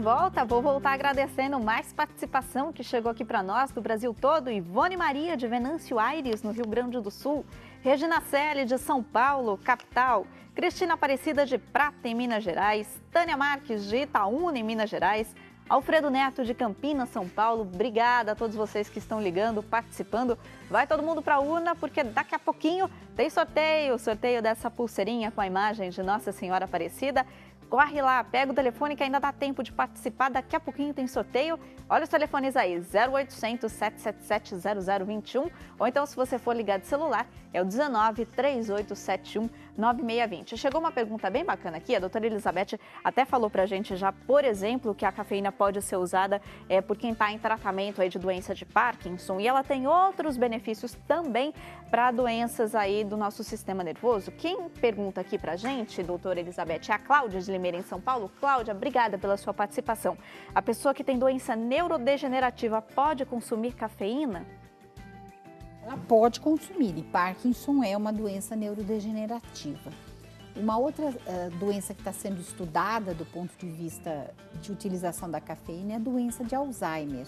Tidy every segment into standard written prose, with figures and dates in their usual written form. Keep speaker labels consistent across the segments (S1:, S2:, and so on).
S1: volta. Vou voltar agradecendo mais participação que chegou aqui para nós do Brasil todo. Ivone Maria, de Venâncio Aires, no Rio Grande do Sul. Regina Selle, de São Paulo, capital. Cristina Aparecida, de Prata, em Minas Gerais. Tânia Marques, de Itaúna, em Minas Gerais. Alfredo Neto, de Campinas, São Paulo. Obrigada a todos vocês que estão ligando, participando. Vai todo mundo para a urna, porque daqui a pouquinho tem sorteio dessa pulseirinha com a imagem de Nossa Senhora Aparecida. Corre lá, pega o telefone que ainda dá tempo de participar. Daqui a pouquinho tem sorteio. Olha os telefones aí, 0800 777 0021. Ou então, se você for ligar de celular, é o 19 3871 9620. Chegou uma pergunta bem bacana aqui. A doutora Elizabeth até falou pra gente já, por exemplo, que a cafeína pode ser usada por quem está em tratamento aí de doença de Parkinson. E ela tem outros benefícios também para doenças aí do nosso sistema nervoso. Quem pergunta aqui pra gente, doutora Elizabeth, é a Cláudia de Limeira, em São Paulo. Cláudia, obrigada pela sua participação. A pessoa que tem doença neurodegenerativa pode consumir cafeína?
S2: Ela pode consumir, e Parkinson é uma doença neurodegenerativa. Uma outra doença que está sendo estudada do ponto de vista de utilização da cafeína é a doença de Alzheimer.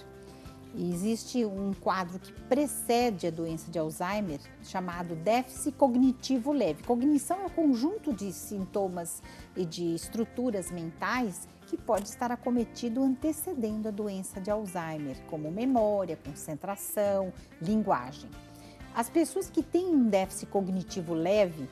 S2: E existe um quadro que precede a doença de Alzheimer, chamado déficit cognitivo leve. Cognição é um conjunto de sintomas e de estruturas mentais que pode estar acometido antecedendo a doença de Alzheimer, como memória, concentração, linguagem. As pessoas que têm um déficit cognitivo leve,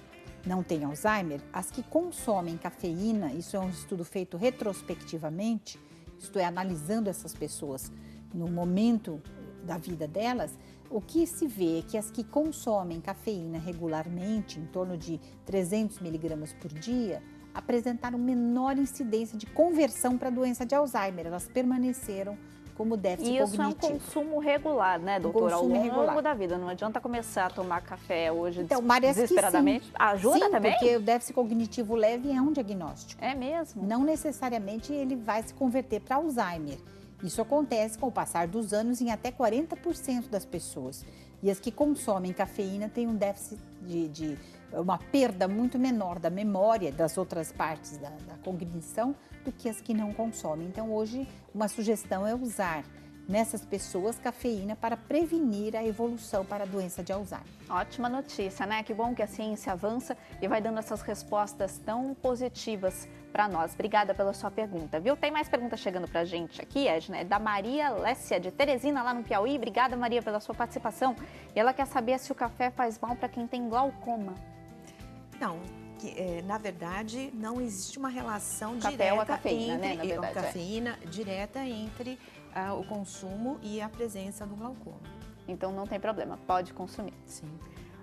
S2: não têm Alzheimer, as que consomem cafeína, isso é um estudo feito retrospectivamente, isto é, analisando essas pessoas no momento da vida delas, o que se vê é que as que consomem cafeína regularmente, em torno de 300 miligramas por dia, apresentaram menor incidência de conversão para a doença de Alzheimer. Elas permaneceram como déficit cognitivo.
S1: Isso é um consumo regular, né, doutora? Ao longo
S2: regular
S1: da vida. Não adianta começar a tomar café hoje
S2: desesperadamente.
S1: Sim. Ajuda
S2: sim,
S1: também?
S2: Porque o déficit cognitivo leve é um diagnóstico.
S1: É mesmo?
S2: Não necessariamente ele vai se converter para Alzheimer. Isso acontece com o passar dos anos em até 40% das pessoas. E as que consomem cafeína têm um déficit de uma perda muito menor da memória, das outras partes da cognição, do que as que não consomem. Então, hoje, uma sugestão é usar nessas pessoas cafeína para prevenir a evolução para a doença de Alzheimer.
S1: Ótima notícia, né? Que bom que a ciência avança e vai dando essas respostas tão positivas para nós. Obrigada pela sua pergunta, viu? Tem mais perguntas chegando para a gente aqui, Edna, é da Maria Lécia, de Teresina, lá no Piauí. Obrigada, Maria, pela sua participação. E ela quer saber se o café faz mal para quem tem glaucoma.
S3: Não, na verdade, não existe uma relação
S1: café
S3: direta
S1: ou a cafeína,
S3: entre
S1: né? Na verdade,
S3: cafeína direta entre o consumo e a presença do glaucoma.
S1: Então não tem problema, pode consumir.
S3: Sim.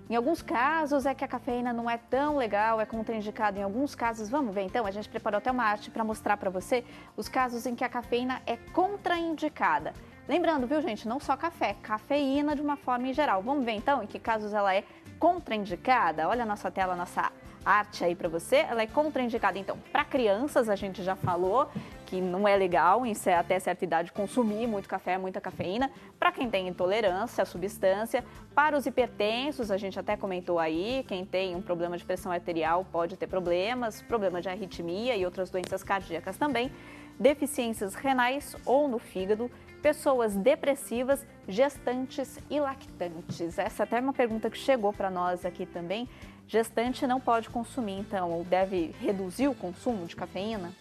S1: Em alguns casos é que a cafeína não é tão legal, é contraindicada em alguns casos. Vamos ver então, a gente preparou até uma arte para mostrar para você os casos em que a cafeína é contraindicada. Lembrando, viu gente, não só café, cafeína de uma forma em geral. Vamos ver então em que casos ela é contraindicada? Olha a nossa tela, a nossa arte aí para você. Ela é contraindicada então para crianças, a gente já falou que não é legal até certa idade consumir muito café, muita cafeína. Para quem tem intolerância à substância, para os hipertensos, a gente até comentou aí, quem tem um problema de pressão arterial pode ter problemas, problema de arritmia e outras doenças cardíacas também, deficiências renais ou no fígado, pessoas depressivas, gestantes e lactantes. Essa até é uma pergunta que chegou para nós aqui também. Gestante não pode consumir, então, ou deve reduzir o consumo de cafeína?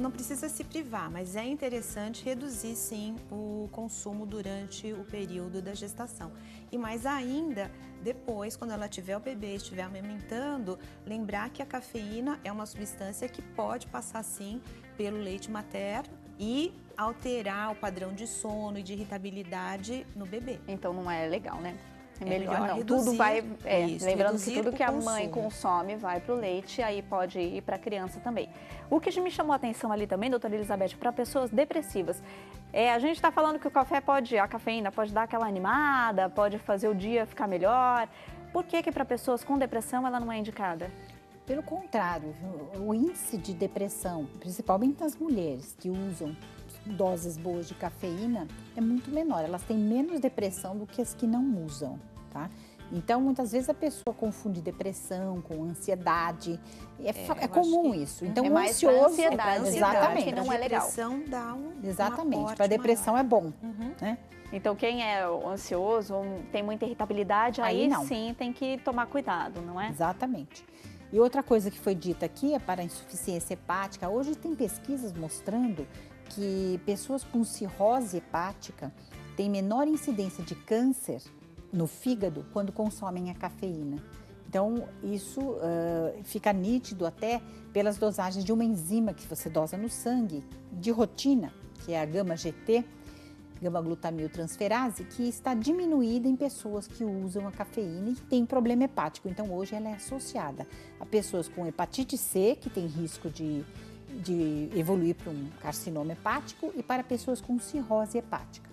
S3: Não precisa se privar, mas é interessante reduzir sim o consumo durante o período da gestação. E mais ainda, depois, quando ela tiver o bebê, estiver amamentando, lembrar que a cafeína é uma substância que pode passar sim pelo leite materno e alterar o padrão de sono e de irritabilidade no bebê.
S1: Então não é legal, né?
S3: É melhor
S1: não.
S3: Reduzir,
S1: tudo vai, lembrando que tudo que a
S3: consumo.
S1: mãe consome vai para o leite e aí pode ir para a criança também. O que me chamou a atenção ali também, doutora Elizabeth, para pessoas depressivas, a gente está falando que a cafeína pode dar aquela animada, pode fazer o dia ficar melhor. Por que para pessoas com depressão ela não é indicada?
S2: Pelo contrário, o índice de depressão, principalmente nas mulheres que usam doses boas de cafeína, é muito menor. Elas têm menos depressão do que as que não usam, tá? Então, muitas vezes a pessoa confunde depressão com ansiedade. É
S3: eu
S2: comum
S3: acho que
S2: isso. Então,
S1: é
S2: o
S1: mais pra
S2: ansioso...
S1: ansiedade,
S2: exatamente.
S1: que não é legal.
S3: A depressão dá
S2: Exatamente. Para a depressão é bom, né?
S1: Então, quem é ansioso ou tem muita irritabilidade, aí
S2: não.
S1: sim tem que tomar cuidado, não é?
S2: Exatamente. E outra coisa que foi dita aqui é para a insuficiência hepática. Hoje tem pesquisas mostrando que pessoas com cirrose hepática têm menor incidência de câncer no fígado quando consomem a cafeína. Então, isso fica nítido até pelas dosagens de uma enzima que você dosa no sangue, de rotina, que é a gama-GT, gama-glutamiltransferase, que está diminuída em pessoas que usam a cafeína e que têm problema hepático. Então, hoje ela é associada a pessoas com hepatite C, que tem risco de evoluir para um carcinoma hepático, e para pessoas com cirrose hepática.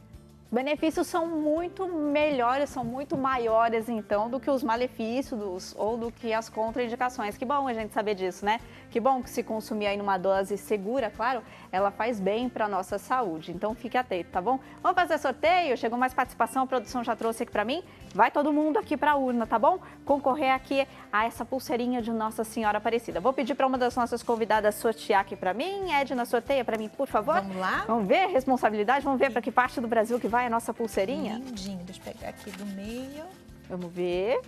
S1: Os benefícios são muito melhores, são muito maiores, então, do que os malefícios ou do que as contraindicações. Que bom a gente saber disso, né? Que bom que se consumir aí numa dose segura, claro, ela faz bem para a nossa saúde. Então, fique atento, tá bom? Vamos fazer sorteio? Chegou mais participação, a produção já trouxe aqui para mim. Vai todo mundo aqui para a urna, tá bom? Concorrer aqui a essa pulseirinha de Nossa Senhora Aparecida. Vou pedir para uma das nossas convidadas sortear aqui para mim. Edna, sorteia para mim, por favor.
S3: Vamos lá?
S1: Vamos ver a responsabilidade, vamos ver para que parte do Brasil que vai a nossa pulseirinha.
S3: Lindinho, deixa eu pegar aqui do meio.
S1: Vamos ver.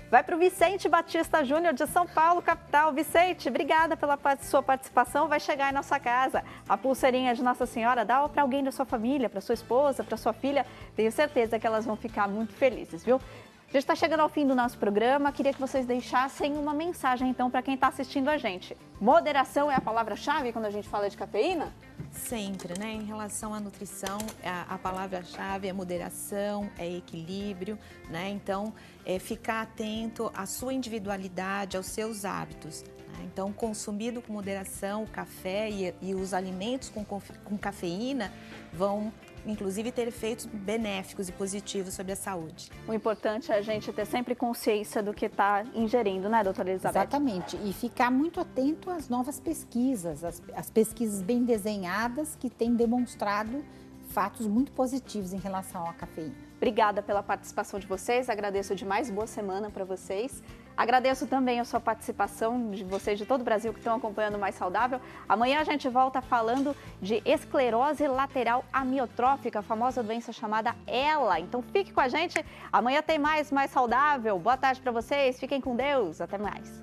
S1: Vai para o Vicente Batista Júnior, de São Paulo, capital. Vicente, obrigada pela sua participação. Vai chegar em nossa casa. A pulseirinha de Nossa Senhora, dá para alguém da sua família, para sua esposa, para sua filha. Tenho certeza que elas vão ficar muito felizes, viu? A gente está chegando ao fim do nosso programa. Queria que vocês deixassem uma mensagem, então, para quem está assistindo a gente. Moderação é a palavra-chave quando a gente fala de cafeína?
S3: Sempre, né? Em relação à nutrição, a palavra-chave é moderação, é equilíbrio, né? Então, ficar atento à sua individualidade, aos seus hábitos. Né? Então, consumido com moderação, o café e os alimentos com cafeína vão, inclusive, ter efeitos benéficos e positivos sobre a saúde.
S1: O importante é a gente ter sempre consciência do que está ingerindo, né, doutora Elizabeth?
S2: Exatamente. E ficar muito atento às novas pesquisas, as pesquisas bem desenhadas que têm demonstrado fatos muito positivos em relação à cafeína.
S1: Obrigada pela participação de vocês, agradeço demais, boa semana para vocês. Agradeço também a sua participação, de vocês de todo o Brasil que estão acompanhando o Mais Saudável. Amanhã a gente volta falando de esclerose lateral amiotrófica, a famosa doença chamada ELA. Então fique com a gente, amanhã tem mais Saudável. Boa tarde para vocês, fiquem com Deus, até mais.